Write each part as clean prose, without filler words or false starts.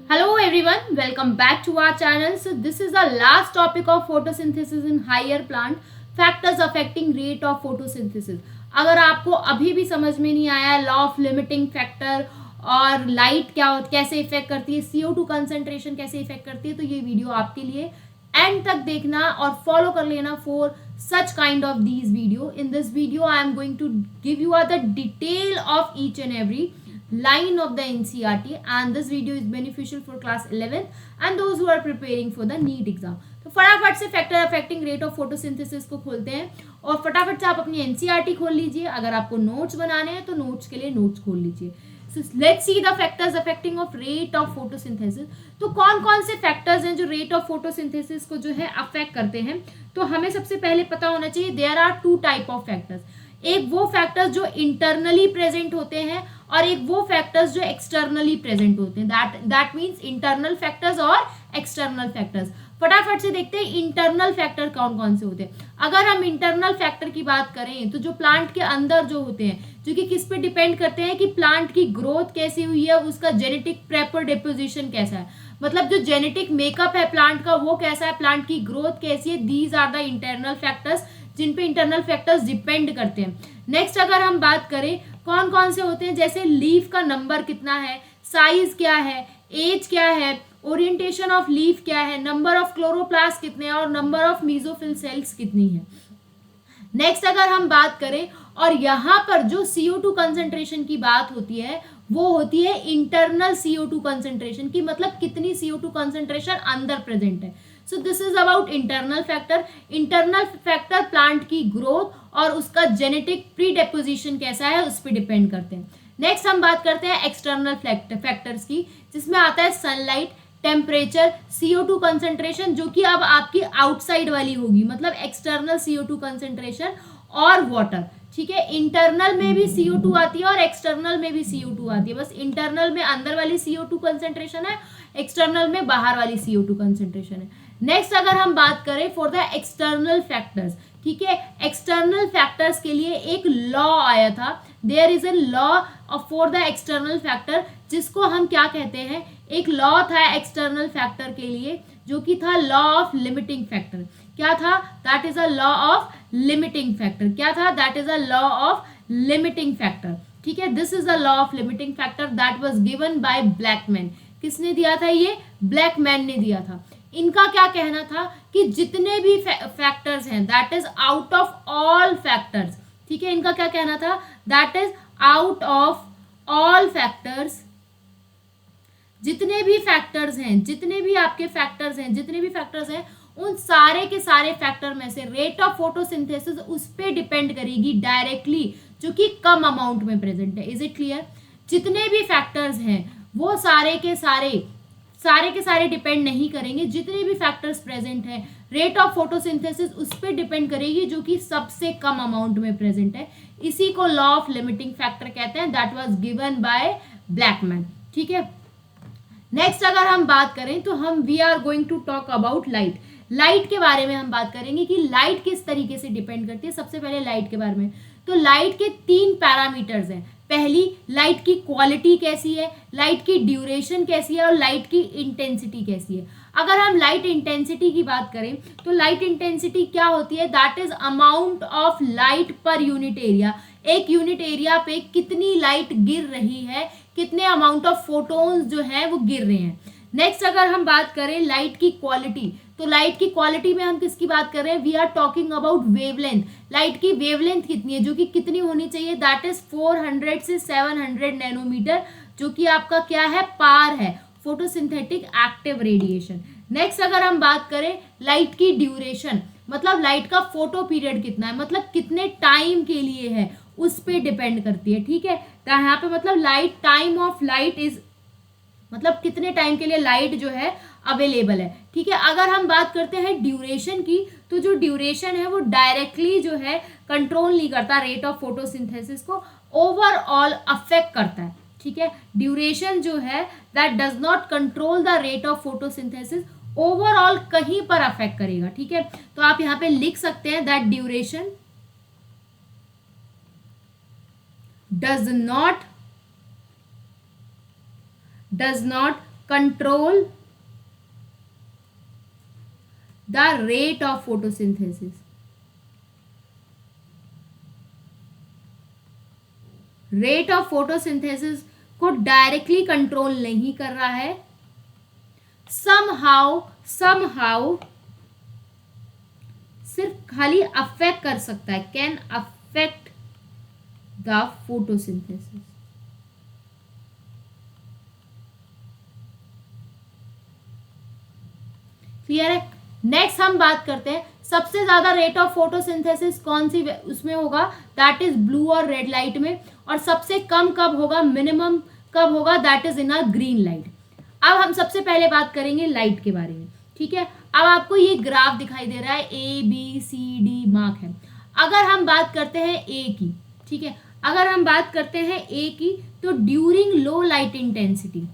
Hello everyone, welcome back to our channel. So this is the last topic of photosynthesis in higher plant, factors affecting rate of photosynthesis. अगर आपको अभी भी समझ में नहीं आया लॉ ऑफ लिमिटिंग फैक्टर और लाइट क्या कैसे इफेक्ट करती है, CO2 कंसंट्रेशन कैसे इफेक्ट करती है, तो ये वीडियो आपके लिए एंड तक देखना और फॉलो कर लेना for such kind of these video. In this video I am going to give you the detail of each and every line of the NCERT, and this video is beneficial for class 11th and those who are preparing for the NEET exam. तो फटाफट से factor affecting rate of photosynthesis को खोलते हैं और फटाफट से आप अपनी NCERT खोल लीजिए. अगर आपको नोट्स बनाने हैं तो नोट्स के लिए नोट्स खोल लीजिए. So let's see the factors affecting of rate of photosynthesis. तो कौन कौन से फैक्टर्स हैं जो रेट ऑफ फोटोसिंथेसिस को जो है अफेक्ट करते हैं. तो हमें सबसे पहले पता होना चाहिए there are two type of factors. एक वो फैक्टर्स जो इंटरनली प्रेजेंट होते हैं और एक वो फैक्टर्स जो एक्सटर्नली प्रेजेंट होते हैं. दैट मीन्स इंटरनल फैक्टर्स और एक्सटर्नल फैक्टर्स. फटाफट से देखते हैं इंटरनल फैक्टर कौन कौन से होते हैं. अगर हम इंटरनल फैक्टर की बात करें तो जो प्लांट के अंदर जो होते हैं, जो कि किस पे डिपेंड करते हैं कि प्लांट की ग्रोथ कैसी हुई है, उसका जेनेटिक प्रेपर डिपोजिशन कैसा है, मतलब जो जेनेटिक मेकअप है प्लांट का वो कैसा है, प्लांट की ग्रोथ कैसी है. These are the internal factors जिन पे इंटरनल फैक्टर्स डिपेंड करते हैं. नेक्स्ट अगर हम बात करें कौन कौन से होते हैं, जैसे लीफ का नंबर कितना है, साइज क्या है, एज क्या है, ओरिएंटेशन ऑफ लीफ क्या है, नंबर ऑफ क्लोरोप्लास्ट कितने हैं और नंबर ऑफ मीजोफिल सेल्स कितनी है. नेक्स्ट अगर हम बात करें और यहाँ पर जो CO2 कंसंट्रेशन की बात होती है वो होती है इंटरनल CO2 कंसंट्रेशन की, मतलब कितनी CO2 कंसंट्रेशन अंदर प्रेजेंट है. So this is about internal factor. Internal factor plant की ग्रोथ और उसका जेनेटिक प्री डेपोजिशन कैसा है उस पर डिपेंड करते हैं. नेक्स्ट हम बात करते हैं एक्सटर्नल फैक्टर्स की, जिसमें आता है सनलाइट, टेम्परेचर, CO2 कंसंट्रेशन जो कि अब आपकी आउटसाइड वाली होगी, मतलब एक्सटर्नल CO2 कंसंट्रेशन और वाटर. ठीक है, इंटरनल में भी CO2 आती है और एक्सटर्नल में भी CO2 आती है. बस इंटरनल में अंदर वाली CO2 कंसंट्रेशन है, एक्सटर्नल में बाहर वाली CO2 कंसंट्रेशन है. नेक्स्ट अगर हम बात करें फॉर द एक्सटर्नल फैक्टर्स, ठीक है, एक्सटर्नल फैक्टर्स के लिए एक लॉ आया था. There is a law for the external factor, जिसको हम क्या कहते हैं, एक लॉ था एक्सटर्नल फैक्टर के लिए जो कि था लॉ ऑफ लिमिटिंग फैक्टर. क्या था, that is a law of limiting factor. क्या था, that is a law of limiting factor. ठीक है, this is the law of limiting factor that was given by Blackman. किसने दिया था, ये ब्लैकमैन ने दिया था. इनका क्या कहना था कि जितने भी फैक्टर्स हैं that is out of all factors. ठीक है, इनका क्या कहना था, that is out of all factors. जितने भी फैक्टर्स हैं, जितने भी आपके फैक्टर्स हैं, जितने भी फैक्टर्स हैं, उन सारे के सारे फैक्टर में से रेट ऑफ फोटोसिंथेसिस उस पे डिपेंड करेगी डायरेक्टली जो कि कम अमाउंट में प्रेजेंट है. Is it clear. जितने भी फैक्टर्स हैं वो सारे के सारे डिपेंड नहीं करेंगे. जितने भी फैक्टर्स प्रेजेंट हैं रेट ऑफ फोटोसिंथेसिस उस पे डिपेंड करेगी जो कि सबसे कम अमाउंट में प्रेजेंट है. इसी को लॉ ऑफ लिमिटिंग फैक्टर कहते हैं. That was given by Blackman. ठीक है, नेक्स्ट अगर हम बात करें तो हम we are going to talk about light. Light के बारे में हम बात करेंगे कि लाइट किस तरीके से डिपेंड करती है. सबसे पहले लाइट के बारे में, तो लाइट के 3 पैरामीटर्स हैं. पहली, लाइट की क्वालिटी कैसी है, लाइट की ड्यूरेशन कैसी है और लाइट की इंटेंसिटी कैसी है. अगर हम लाइट इंटेंसिटी की बात करें तो लाइट इंटेंसिटी क्या होती है, that is amount of light per unit area. एक यूनिट एरिया पे कितनी लाइट गिर रही है, कितने अमाउंट ऑफ फोटोन्स जो हैं वो गिर रहे हैं. नेक्स्ट अगर हम बात करें लाइट की क्वालिटी, तो लाइट की क्वालिटी में हम किसकी बात कर रहे हैं, we are talking about wavelength. Light की वेवलेंथ कितनी है, जो कि कितनी होनी चाहिए, दैट इज 400 से 700 नैनोमीटर, जो कि आपका क्या है, पार है, फोटोसिंथेटिक एक्टिव रेडिएशन. नेक्स्ट अगर हम बात करें लाइट की ड्यूरेशन, मतलब लाइट का फोटो पीरियड कितना है, मतलब कितने टाइम के लिए है, उस पे डिपेंड करती है. ठीक है, तो यहाँ पे मतलब light, time of light is, मतलब कितने टाइम के लिए लाइट जो है अवेलेबल है. ठीक है, अगर हम बात करते हैं ड्यूरेशन की, तो जो ड्यूरेशन है वो डायरेक्टली जो है कंट्रोल नहीं करता रेट ऑफ फोटोसिंथेसिस को, ओवरऑल अफेक्ट करता है. ठीक है, ड्यूरेशन जो है that does not control the rate of photosynthesis, overall कहीं पर अफेक्ट करेगा. ठीक है, तो आप यहाँ पे लिख सकते हैं that duration does not control the rate of photosynthesis. Rate of photosynthesis को डायरेक्टली कंट्रोल नहीं कर रहा है, समहाउ सिर्फ खाली अफेक्ट कर सकता है, can affect the photosynthesis. Clear है. नेक्स्ट हम बात करते हैं सबसे ज्यादा रेट ऑफ फोटोसिंथेसिस कौन सी उसमें होगा, दैट इज ब्लू और रेड लाइट में, और सबसे कम कब होगा, मिनिमम कब होगा, that is in a green light. अब हम सबसे पहले बात करेंगे लाइट के बारे में. ठीक है, अब आपको ये ग्राफ दिखाई दे रहा है, A B C D mark है. अगर हम बात करते हैं ए की, ठीक है, अगर हम बात करते हैं ए की, तो ड्यूरिंग लो लाइट इंटेंसिटी,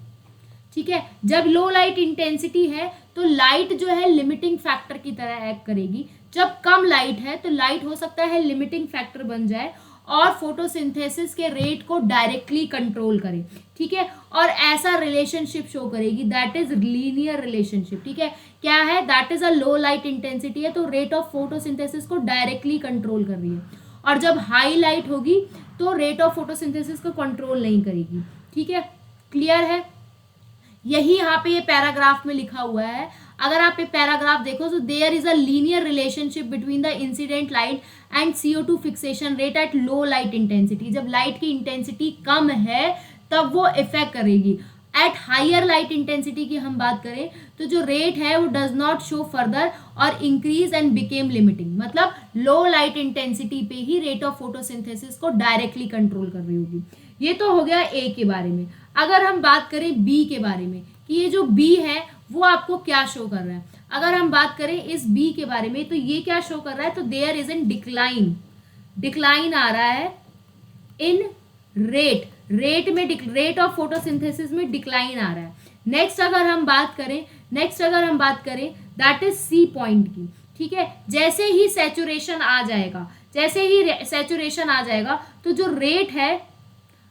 ठीक है, जब लो लाइट इंटेंसिटी है तो लाइट जो है लिमिटिंग फैक्टर की तरह एक्ट करेगी. जब कम लाइट है तो लाइट हो सकता है लिमिटिंग फैक्टर बन जाए और फोटोसिंथेसिस के रेट को डायरेक्टली कंट्रोल करे. ठीक है, और ऐसा रिलेशनशिप शो करेगी, दैट इज लीनियर रिलेशनशिप. ठीक है, क्या है, that is a low light intensity है तो रेट ऑफ फोटोसिंथेसिस को डायरेक्टली कंट्रोल कर रही है, और जब हाई लाइट होगी तो रेट ऑफ फोटोसिंथेसिस को कंट्रोल नहीं करेगी. ठीक है, क्लियर है. यही यहाँ पे ये पैराग्राफ में लिखा हुआ है. अगर आप ये पैराग्राफ देखो तो there is a linear relationship between the incident light and CO2 fixation rate at low light intensity. जब लाइट की इंटेंसिटी कम है तब वो इफेक्ट करेगी. एट हायर लाइट इंटेंसिटी की हम बात करें तो जो रेट है वो डज नॉट शो फर्दर और इंक्रीज एंड बिकेम लिमिटिंग. मतलब लो लाइट इंटेंसिटी पे ही रेट ऑफ फोटोसिंथेसिस को डायरेक्टली कंट्रोल कर रही होगी. ये तो हो गया ए के बारे में. अगर हम बात करें बी के बारे में कि ये जो बी है वो आपको क्या शो कर रहा है, अगर हम बात करें इस बी के बारे में तो ये क्या शो कर रहा है, तो देयर इज एन डिक्लाइन आ रहा है इन रेट में, रेट ऑफ फोटोसिंथेसिस में डिक्लाइन आ रहा है. नेक्स्ट अगर हम बात करें दैट इज सी पॉइंट की. ठीक है, जैसे ही सैचुरेशन आ जाएगा तो जो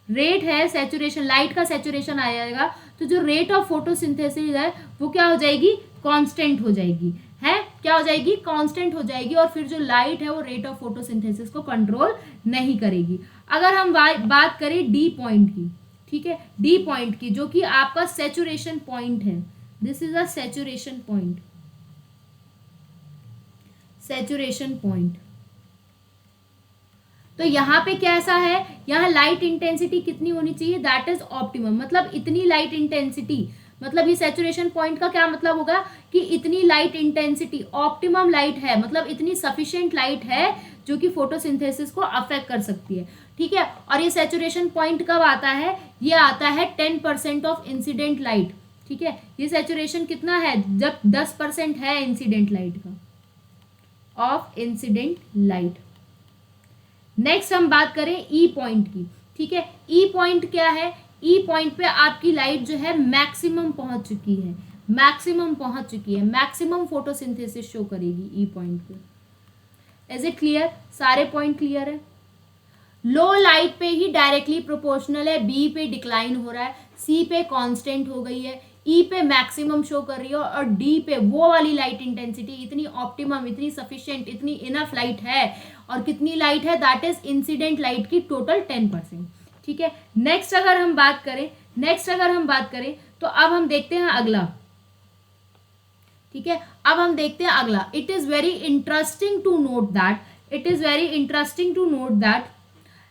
रेट है सैचुरेशन, लाइट का सैचुरेशन आ जाएगा तो जो रेट ऑफ फोटोसिंथेसिस है वो क्या हो जाएगी, कांस्टेंट हो जाएगी. है क्या हो जाएगी, कांस्टेंट हो जाएगी, और फिर जो लाइट है वो रेट ऑफ फोटोसिंथेसिस को कंट्रोल नहीं करेगी. अगर हम बात करें डी पॉइंट की, ठीक है, डी पॉइंट की जो कि आपका सैचुरेशन पॉइंट है, this is a saturation point. तो यहाँ पे कैसा है, यहाँ लाइट इंटेंसिटी कितनी होनी चाहिए, दैट इज ऑप्टिमम. मतलब इतनी लाइट इंटेंसिटी, मतलब ये सैचुरेशन पॉइंट का क्या मतलब होगा कि इतनी लाइट इंटेंसिटी, ऑप्टिमम लाइट है, मतलब इतनी सफिशिएंट लाइट है जो कि फोटोसिंथेसिस को अफेक्ट कर सकती है. ठीक है, और ये सैचुरेशन पॉइंट कब आता है, ये आता है 10% ऑफ इंसिडेंट लाइट. ठीक है, ये सैचुरेशन कितना है, जब 10% है इंसिडेंट लाइट का, ऑफ इंसिडेंट लाइट. नेक्स्ट हम बात करें ई पॉइंट की. ठीक है, ई पॉइंट क्या है, ई पॉइंट पे आपकी लाइट जो है मैक्सिमम पहुंच चुकी है, मैक्सिमम फोटोसिंथेसिस शो करेगी ई पॉइंट पे. इज इट क्लियर, सारे पॉइंट क्लियर है. लो लाइट पे ही डायरेक्टली प्रोपोर्शनल है, बी पे डिक्लाइन हो रहा है, सी पे कांस्टेंट हो गई है, ई पे मैक्सिमम शो कर रही है, और डी पे वो वाली लाइट इंटेंसिटी इतनी ऑप्टिमम, इतनी सफिशिएंट, इतनी इनफ लाइट है, और कितनी लाइट है, दैट इज इंसिडेंट लाइट की टोटल 10%. ठीक है, नेक्स्ट अगर हम बात करें तो अब हम देखते हैं अगला. ठीक है, अब हम देखते हैं अगला. It is very interesting to note that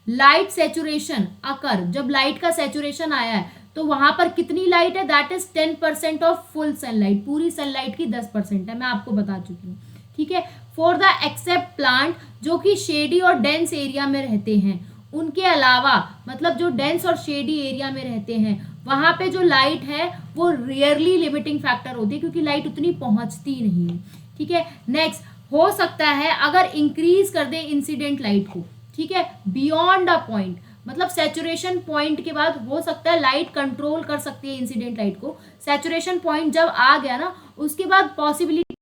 light saturation occur, जब लाइट का सैचुरेशन आया है तो वहां पर कितनी लाइट है, that is 10% of full sunlight. पूरी सनलाइट की 10% है, मैं आपको बता चुकी हूँ. ठीक है, फॉर द एक्सेप्ट प्लांट जो कि शेडी और डेंस एरिया में रहते हैं, उनके अलावा, मतलब जो डेंस और शेडी एरिया में रहते हैं वहां पे जो लाइट है वो रियरली लिमिटिंग फैक्टर होती है, क्योंकि लाइट उतनी पहुंचती नहीं है. ठीक है, नेक्स्ट हो सकता है अगर इंक्रीज कर दे इंसिडेंट लाइट को, ठीक है, बियॉन्ड अ पॉइंट, मतलब सैचुरेशन पॉइंट के बाद हो सकता है लाइट कंट्रोल कर सकती है इंसिडेंट लाइट को. सैचुरेशन पॉइंट जब आ गया ना, उसके बाद पॉसिबिलिटी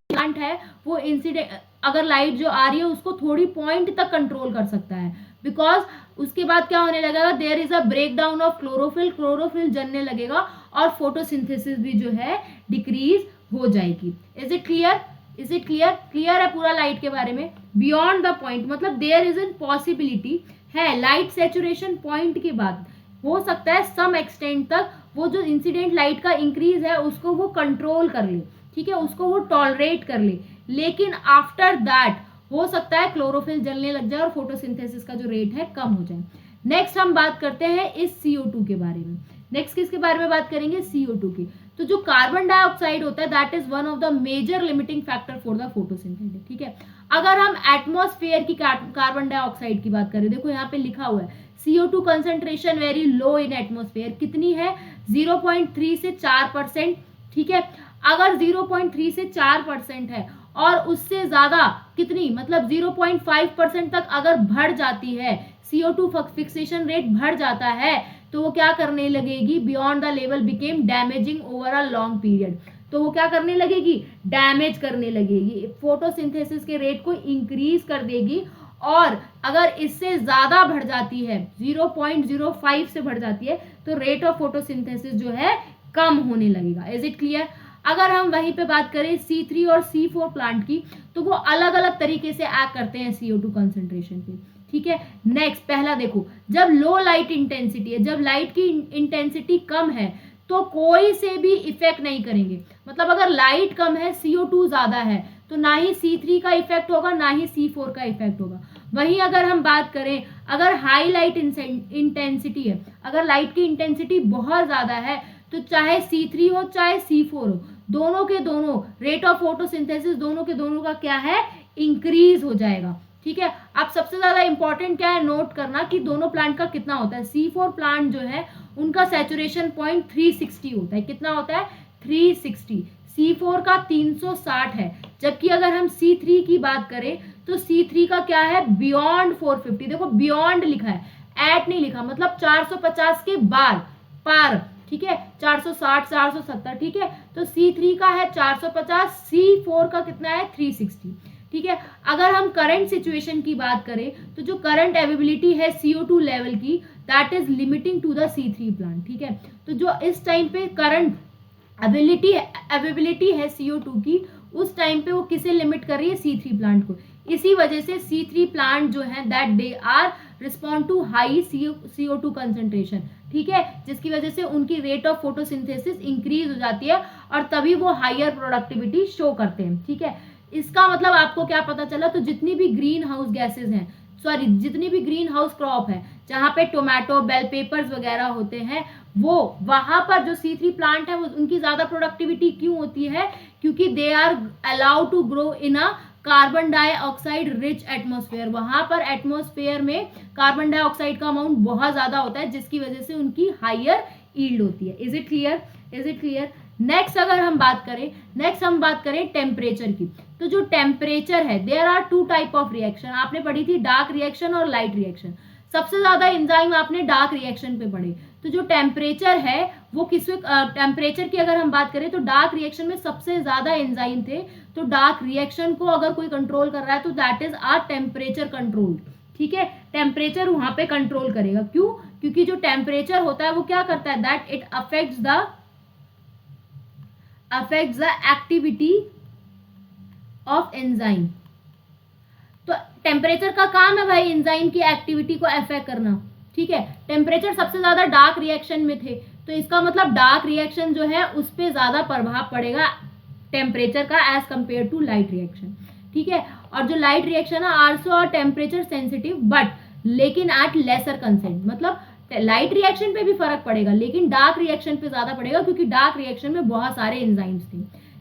प्लांट है वो इंसिडेंट, अगर लाइट जो आ रही है उसको थोड़ी पॉइंट तक कंट्रोल कर सकता है, बिकॉज उसके बाद क्या होने लगेगा, there is a break down of chlorophyll जलने लगेगा और फोटोसिंथेसिस भी जो है डिक्रीज हो जाएगी। Is it clear? Is it clear? Clear है पूरा लाइट के बारे में? बियॉन्ड द पॉइंट मतलब देयर इज एन पॉसिबिलिटी है लाइट सेचुरेशन पॉइंट के बाद हो सकता है सम एक्सटेंट तक वो जो इंसिडेंट लाइट का इंक्रीज है उसको वो कंट्रोल कर ले, ठीक है, उसको वो टॉलरेट कर ले, लेकिन आफ्टर दैट हो सकता है क्लोरोफिल जलने लग जाए और फोटोसिंथेसिस का जो रेट है कम हो जाए। नेक्स्ट हम बात करते हैं इस CO2 के बारे में। नेक्स्ट किसके बारे में बात करेंगे? CO2 की। तो जो कार्बन डाइऑक्साइड होता है that is one of the major limiting factor for the photosynthesis, ठीक है। अगर हम एटमॉस्फेयर की कार्बन डाइऑक्साइड की बात करें, देखो यहाँ पे लिखा हुआ है CO2 कंसंट्रेशन वेरी लो इन एटमॉस्फेयर, कितनी है? 0.3 से 4%, ठीक है। अगर 0.3 से 4% है और उससे ज्यादा कितनी मतलब 0.5% तक अगर बढ़ जाती है, CO2 फिक्सेशन रेट बढ़ जाता है, तो वो क्या करने लगेगी? Beyond the level became damaging over a long period. तो वो क्या करने लगेगी? डैमेज करने लगेगी, फोटोसिंथेसिस के रेट को इंक्रीज कर देगी। और अगर इससे ज्यादा बढ़ जाती है, 0.05 से बढ़ जाती है, तो रेट ऑफ फोटोसिंथेसिस जो है कम होने लगेगा। Is it clear? अगर हम वहीं पे बात करें C3 और C4 प्लांट की, तो वो अलग अलग तरीके से एक्ट करते हैं CO2 कंसंट्रेशन पे, ठीक है। नेक्स्ट पहला देखो, जब लो लाइट इंटेंसिटी है, जब लाइट की इंटेंसिटी कम है तो कोई से भी इफेक्ट नहीं करेंगे। मतलब अगर लाइट कम है, CO2 ज्यादा है, तो ना ही C3 का इफेक्ट होगा ना ही C4 का इफेक्ट होगा। वहीं अगर हम बात करें, अगर हाई लाइट इंटेंसिटी है, अगर लाइट की इंटेंसिटी बहुत ज्यादा है, तो चाहे C3 हो चाहे C4 हो, दोनों के दोनों रेट ऑफ फोटोसिंथेसिस दोनों के दोनों का क्या है? इंक्रीज हो जाएगा, ठीक है। अब सबसे ज्यादा इंपॉर्टेंट क्या है नोट करना कि दोनों प्लांट का कितना होता है। C4 प्लांट जो है उनका सैचुरेशन पॉइंट 360 होता है। कितना होता है? 360। C4 का 360 है। जबकि अगर हम C3 की बात करें तो C3 का क्या है? बियॉन्ड 450। देखो बियॉन्ड लिखा है, एट नहीं लिखा, मतलब 450 के बाद पार, ठीक है, 460 470, ठीक है। तो C3 का है 450, C4 का कितना है? 360, ठीक है। अगर हम करंट सिचुएशन की बात करें तो जो करंट अवेलेबिलिटी है CO2 लेवल की that is limiting to the C3 plant, ठीक है। तो जो इस टाइम पे करंट अवेलेबिलिटी है CO2 की, उस टाइम पे वो किसे लिमिट कर रही है? C3 प्लांट को। इसी वजह से C3 प्लांट जो है that they are respond to high CO2 concentration, ठीक है, जिसकी वजह से उनकी रेट ऑफ फोटोसिंथेसिस इंक्रीज हो जाती है और तभी वो हायर प्रोडक्टिविटी शो करते हैं, ठीक है। इसका मतलब आपको क्या पता चला? तो जितनी भी ग्रीन हाउस गैसेज हैं, सॉरी जितनी भी ग्रीन हाउस क्रॉप है जहाँ पे टोमेटो, बेल पेपर्स वगैरह होते हैं, वो वहां पर जो C3 प्लांट है वो उनकी ज्यादा प्रोडक्टिविटी क्यों होती है? क्योंकि they are allowed to grow in a carbon dioxide rich atmosphere. वहां पर एटमॉस्फेयर में कार्बन डाइऑक्साइड का अमाउंट बहुत ज्यादा होता है, जिसकी वजह से उनकी हायर ईल्ड होती है। Is it clear? Is it clear? Next अगर हम बात करें टेम्परेचर की, तो जो टेम्परेचर है there are two type of reaction. आपने पढ़ी थी डार्क रिएक्शन और लाइट रिएक्शन। सबसे ज्यादा एंजाइम आपने डार्क रिएक्शन पे पढ़े। तो जो टेम्परेचर है वो टेम्परेचर की अगर हम बात करें तो डार्क रिएक्शन में सबसे ज्यादा एंजाइम थे। तो डार्क रिएक्शन को अगर कोई कंट्रोल कर रहा है तो that is our temperature control, ठीक है। टेम्परेचर वहां पे कंट्रोल करेगा। क्यों? क्योंकि जो टेम्परेचर होता है वो क्या करता है? That it affects the activity of enzyme. तो टेम्परेचर का काम है भाई एंजाइम की एक्टिविटी को अफेक्ट करना, ठीक है। टेम्परेचर सबसे ज्यादा डार्क रिएक्शन में थे, तो इसका मतलब डार्क रिएक्शन जो है उस पर ज्यादा प्रभाव पड़ेगा टेम्परेचर का as compare to light reaction, ठीक है। और जो लाइट रिएक्शन है also are temperature sensitive but लेकिन एट लेसर कंसेंट, मतलब लाइट रिएक्शन पे भी फर्क पड़ेगा लेकिन डार्क रिएक्शन पे ज्यादा पड़ेगा क्योंकि डार्क रिएक्शन में बहुत सारे एंजाइम्स थे।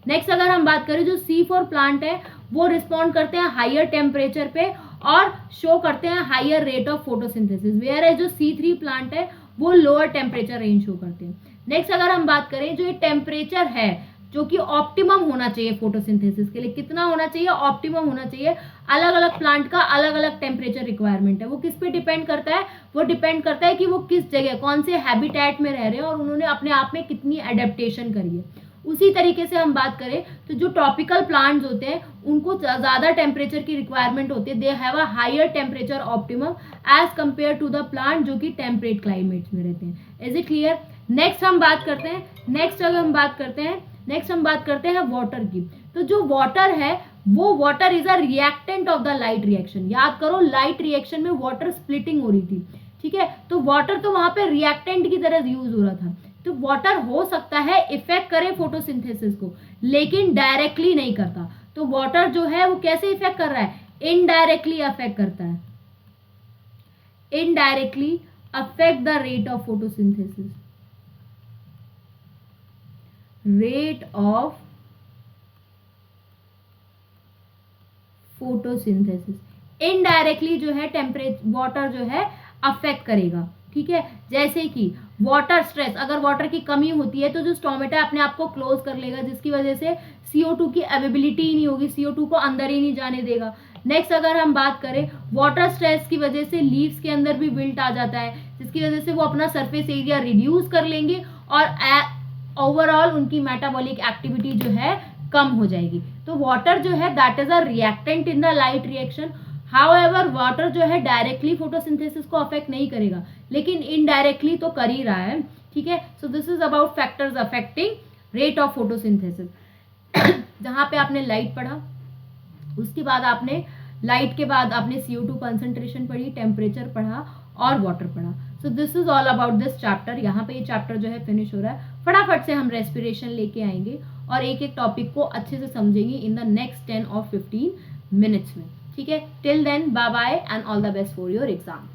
नेक्स्ट अगर हम बात करें जो C4 प्लांट है वो रिस्पॉन्ड करते हैं हायर टेम्परेचर पे और शो करते हैं higher rate of photosynthesis, where है जो C3 प्लांट है वो लोअर टेम्परेचर रेंज शो करते हैं। नेक्स्ट अगर हम बात करें जो ये टेम्परेचर है जो कि ऑप्टिमम होना चाहिए फोटोसिंथेसिस के लिए, कितना होना चाहिए? ऑप्टिमम होना चाहिए। अलग अलग प्लांट का अलग अलग टेम्परेचर रिक्वायरमेंट है। वो किस पे डिपेंड करता है? वो डिपेंड करता है कि वो किस जगह कौन से हैबिटेट में रह रहे हैं और उन्होंने अपने आप में कितनी एडेप्टेशन करी है। उसी तरीके से हम बात करें तो जो ट्रॉपिकल प्लांट्स होते हैं उनको ज्यादा टेम्परेचर की रिक्वायरमेंट होती है। They have a higher temperature optimum as compare to the plant जो कि टेम्परेट क्लाइमेट्स में रहते हैं। Is it clear? नेक्स्ट हम बात करते हैं नेक्स्ट अगर हम बात करते हैं वाटर की। तो जो वाटर है वो water is a reactant of the light reaction. याद करो लाइट रिएक्शन में वाटर स्प्लिटिंग हो रही थी, ठीक है, तो वाटर तो वहां पे रिएक्टेंट की तरह यूज हो रहा था। तो वाटर हो सकता है इफेक्ट करे फोटोसिंथेसिस को, लेकिन डायरेक्टली नहीं करता। तो वाटर जो है वो कैसे इफेक्ट कर रहा है, इनडायरेक्टली अफेक्ट करता है, indirectly affect the rate of photosynthesis, rate of photosynthesis. Indirectly जो है टेम्परेचर वाटर जो है अफेक्ट करेगा, ठीक है। जैसे कि वाटर स्ट्रेस, अगर वाटर की कमी होती है तो जो स्टोमेटा अपने आप को क्लोज कर लेगा, जिसकी वजह से CO2 की अवेबिलिटी ही नहीं होगी, CO2 को अंदर ही नहीं जाने देगा। नेक्स्ट अगर हम बात करें, वाटर स्ट्रेस की वजह से लीव्स के अंदर भी विल्ट आ जाता है, जिसकी वजह से वो अपना सरफेस एरिया रिड्यूस कर लेंगे और ओवरऑल उनकी मेटाबॉलिक एक्टिविटी जो है कम हो जाएगी। तो वाटर जो है that is a reactant in the light reaction. However water जो है डायरेक्टली फोटोसिंथेसिस को अफेक्ट नहीं करेगा, लेकिन इनडायरेक्टली तो कर ही रहा है, ठीक है। So this is about factors affecting rate of photosynthesis. जहां पे आपने लाइट पढ़ा, उसके बाद आपने लाइट के बाद आपने CO2 कंसंट्रेशन पढ़ी, टेम्परेचर पढ़ा और वाटर पढ़ा। So this is all about this chapter. यहाँ पे ये चैप्टर जो है फिनिश हो रहा है। फटाफट से हम रेस्पिरेशन लेके आएंगे और एक एक टॉपिक को अच्छे से समझेंगे इन द नेक्स्ट 10 और 15 मिनट्स में, ठीक है। Till then bye bye and all the best for your exam.